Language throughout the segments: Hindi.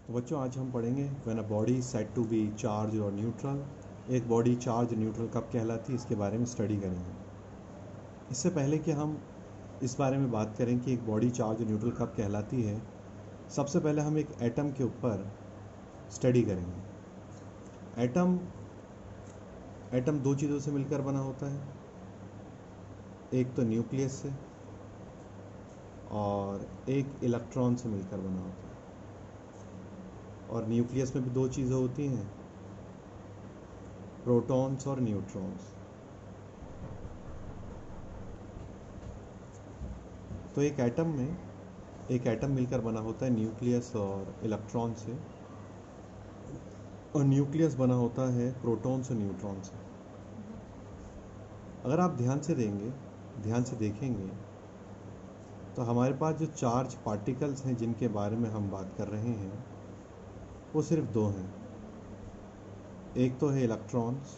तो बच्चों आज हम पढ़ेंगे when a body said to be charge और न्यूट्रल। एक बॉडी चार्ज न्यूट्रल कब कहलाती है इसके बारे में स्टडी करेंगे। इससे पहले कि हम इस बारे में बात करें कि एक बॉडी चार्ज और न्यूट्रल कब कहलाती है, सबसे पहले हम एक एटम के ऊपर स्टडी करेंगे। एटम एटम दो चीज़ों से मिलकर बना होता है, एक तो न्यूक्लियस से और एक इलेक्ट्रॉन से मिलकर बना होता है। और न्यूक्लियस में भी दो चीज़ें होती हैं, प्रोटॉन्स और न्यूट्रॉन्स। तो एक एटम मिलकर बना होता है न्यूक्लियस और इलेक्ट्रॉन से, और न्यूक्लियस बना होता है प्रोटॉन से न्यूट्रॉन से। अगर आप ध्यान से देखेंगे तो हमारे पास जो चार्ज पार्टिकल्स हैं जिनके बारे में हम बात कर रहे हैं वो सिर्फ दो हैं। एक तो है इलेक्ट्रॉन्स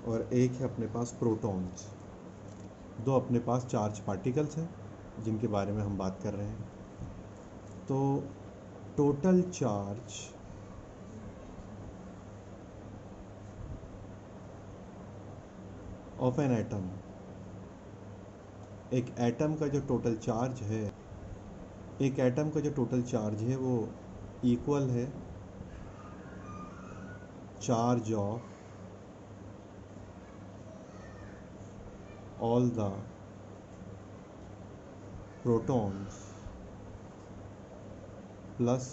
और एक है अपने पास प्रोटॉन्स। दो अपने पास चार्ज पार्टिकल्स हैं जिनके बारे में हम बात कर रहे हैं। तो total charge of an atom, एक एटम का जो टोटल चार्ज है वो इक्वल है charge of all the protons plus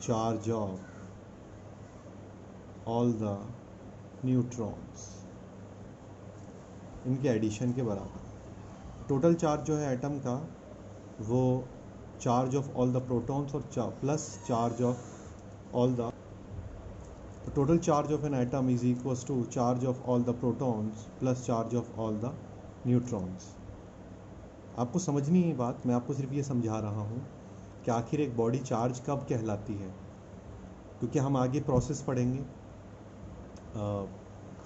charge of all the neutrons, इनके एडिशन के बराबर। टोटल चार्ज जो है एटम का वो charge of all the protons और plus charge of all the, तो total charge of an atom is equals to charge of all the protons plus charge of all the neutrons. आपको समझनी है बात, मैं आपको सिर्फ ये समझा रहा हूँ कि आखिर एक बॉडी चार्ज कब कहलाती है, क्योंकि हम आगे प्रोसेस पढ़ेंगे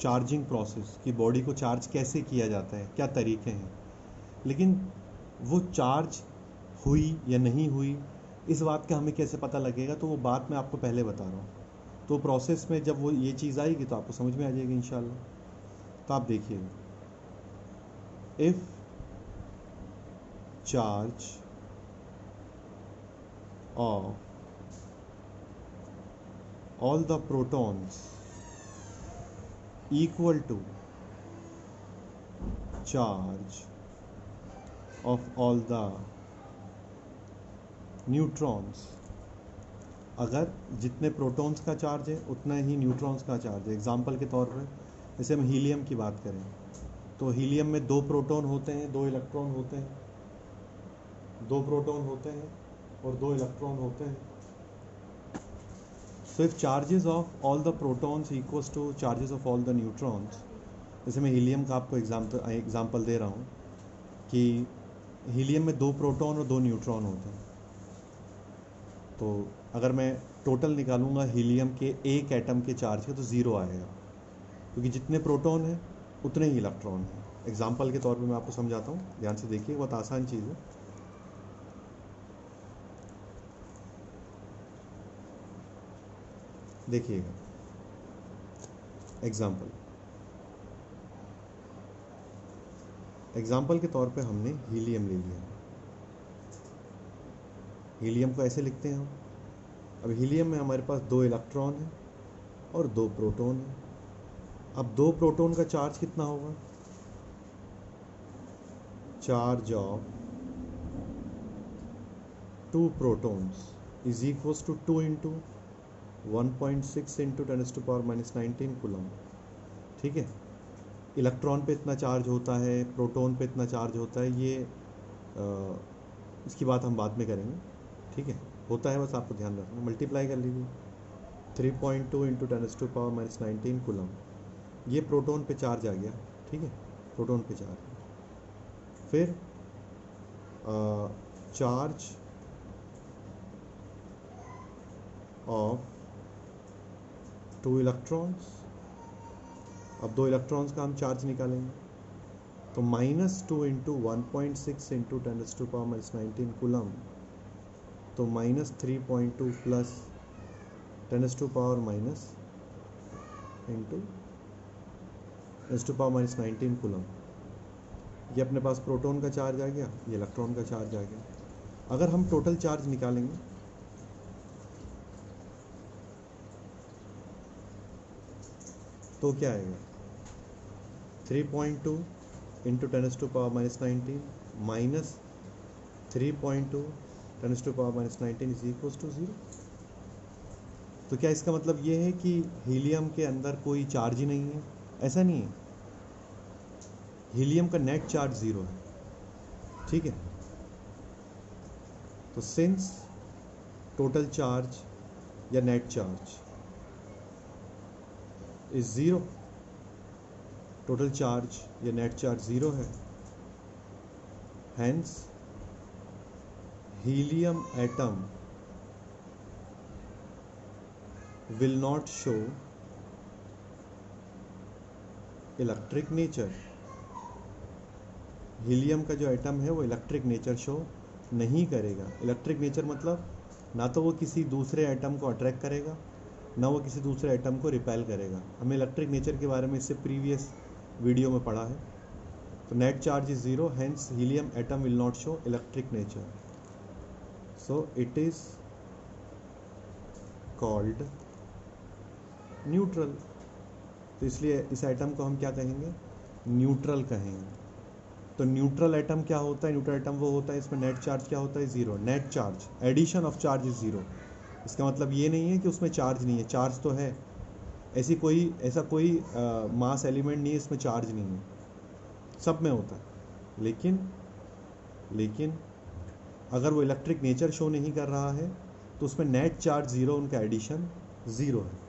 चार्जिंग प्रोसेस, कि बॉडी को चार्ज कैसे किया जाता है, क्या तरीके हैं। लेकिन वो चार्ज हुई या नहीं हुई इस बात का हमें कैसे पता लगेगा, तो वो बात मैं आपको पहले बता रहा हूँ। तो प्रोसेस में जब वो ये चीज़ आएगी तो आपको समझ में आ जाएगी इंशाल्लाह। तो आप देखिएगा, if charge of all the protons equal to charge of all the neutrons, अगर जितने प्रोटॉन्स का चार्ज है उतना ही न्यूट्रॉन्स का चार्ज है। एग्जाम्पल के तौर पर जैसे हम हीलियम की बात करें तो हीलियम में दो प्रोटॉन होते हैं, दो इलेक्ट्रॉन होते हैं, दो प्रोटॉन होते हैं और दो इलेक्ट्रॉन होते हैं। So if charges of all the protons equals to charges of all the neutrons, जैसे मैं हीलियम का आपको एग्जाम्पल दे रहा हूँ कि हीलियम में दो प्रोटॉन और दो न्यूट्रॉन होते हैं। तो अगर मैं टोटल निकालूंगा हीलियम के एक एटम के चार्ज का तो ज़ीरो आएगा, क्योंकि जितने प्रोटॉन हैं उतने ही इलेक्ट्रॉन हैं। एग्जाम्पल के तौर पे मैं आपको समझाता हूँ, ध्यान से देखिए, बहुत आसान चीज़ है। देखिएगा एग्जाम्पल के तौर पे हमने हीलियम ले लिया। हीलियम को ऐसे लिखते हैं हम। अब हीलियम में हमारे पास दो इलेक्ट्रॉन हैं और दो प्रोटॉन हैं। अब दो प्रोटॉन का चार्ज कितना होगा, charge of two protons is equals to 2 into 1.6 into 10⁻⁻19 coulomb. ठीक है, इलेक्ट्रॉन पे इतना चार्ज होता है, प्रोटॉन पे इतना चार्ज होता है, ये इसकी बात हम बाद में करेंगे। ठीक है, होता है, बस आपको ध्यान रखना। मल्टीप्लाई कर लीजिए 3.2 इंटू 10⁻⁻19 कूलम, ये प्रोटॉन पे चार्ज आ गया। ठीक है, प्रोटॉन पे चार्ज। फिर चार्ज ऑफ टू इलेक्ट्रॉन्स, अब दो इलेक्ट्रॉन्स का हम चार्ज निकालेंगे। तो -2 इंटू 1.6 इंटू 10⁻⁻19 कूलम, तो -3.2 प्लस 10⁻⁻- इंटू 10⁻⁻19 कूलम। ये अपने पास प्रोटॉन का चार्ज आ गया, ये इलेक्ट्रॉन का चार्ज आ गया। अगर हम टोटल चार्ज निकालेंगे तो क्या आएगा, 3.2 into 10⁻⁻19 minus 3.2 10⁻⁻19 is equals to 0। तो क्या इसका मतलब ये है कि हीलियम के अंदर कोई चार्ज ही नहीं है? ऐसा नहीं है, हीलियम का नेट चार्ज 0 है, ठीक है। तो सिंस टोटल चार्ज या net charge is 0, total charge या नेट चार्ज 0 है, hence helium atom will not show electric nature. Helium का जो एटम है वो इलेक्ट्रिक नेचर शो नहीं करेगा। इलेक्ट्रिक नेचर मतलब ना तो वो किसी दूसरे एटम को अट्रैक्ट करेगा, ना वो किसी दूसरे एटम को रिपेल करेगा। हमें इलेक्ट्रिक नेचर के बारे में इससे प्रीवियस वीडियो में पढ़ा है। तो net charge is 0, hence helium atom will not show electric nature, so it is called neutral. तो इसलिए इस एटम को हम क्या कहेंगे, न्यूट्रल कहेंगे। तो न्यूट्रल एटम क्या होता है, न्यूट्रल एटम वो होता है इसमें नेट चार्ज क्या होता है, 0। Net charge, addition of charge is 0। इसका मतलब ये नहीं है कि उसमें चार्ज नहीं है, चार्ज तो है। ऐसा कोई मास एलिमेंट नहीं है इसमें चार्ज नहीं है, सब में होता है। लेकिन अगर वो इलेक्ट्रिक नेचर शो नहीं कर रहा है तो उसमें नेट चार्ज 0, उनका एडिशन 0 है।